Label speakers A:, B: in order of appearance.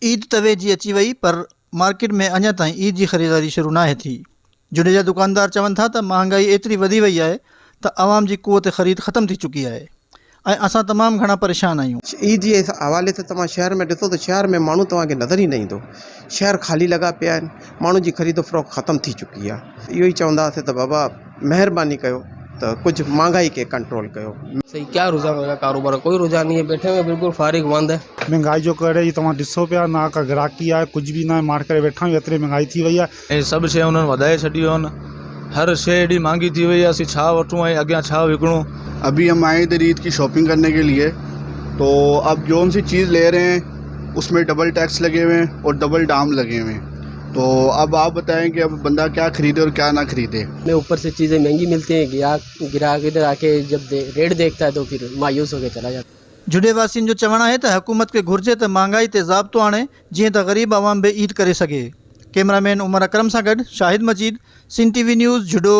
A: ईद तवे जी अची वई पर मार्केट में अञा ताईं ईद जी ख़रीदारी शुरू नाहे थी। जुड़े जा दुकानदार चवनि था त महांगाई एतिरी वधी वई आहे त आवाम जी क़ुवत ख़रीद ख़तम थी चुकी आहे ऐं असां तमामु घणा परेशान आहियूं।
B: ईद जे हवाले से तव्हां शहर में ॾिसो त शहर में माण्हू तव्हांखे नज़र ई न ईंदो। शहर ख़ाली लॻा पिया आहिनि, माण्हू जी ख़रीद फ़रोख़्त ख़तम थी चुकी आहे। इहो ई चवंदासीं त बाबा महिरबानी कयो त कुझु महांगाई खे कंट्रोल कयो।
C: सही क्या रुझान होगा कारोबार, कोई रुझान नहीं है, बैठे हुए बिल्कुल फारिग बंद है।
D: महंगाई जो करे तव्हां ॾिसो पिया ना का ग्राहकी आहे, कुझु बि न आहे, मार करे वेठा आहियूं, एतिरी महांगाई थी वई आहे।
E: सब शइ उन्हनि वधाए छॾियूं आहिनि, हर शइ एॾी महांगी थी वई आहे, असीं छा वठूं ऐं अॻियां छा विकिणूं।
F: अभी हम आए इधर ईद की शॉपिंग करने के लिए, तो अब जो सी चीज़ ले रहे हैं उसमें डबल टैक्स लगे हुए हैं और डबल दाम लगे हुए हैं। तो अब आप बताएं कि अब बंदा क्या खरीदे और क्या ना खरीदे।
C: में ऊपर से चीज़ें महंगी मिलती हैं, ग्राहक इधर आके जब रेट देखता है तो फिर मायूस होकर चला जाता है।
A: जुड़े वासियुनि जो चवणु आहे त हुकूमत खे घुर्जे त महांगाई ते ज़ाब्तो आणे जीअं त ग़रीब आवाम बि ईद करे सघे। कैमरामैन उमर अकरम सां गॾु शाहिद मजीद, सिंध TV न्यूज़, जुडो।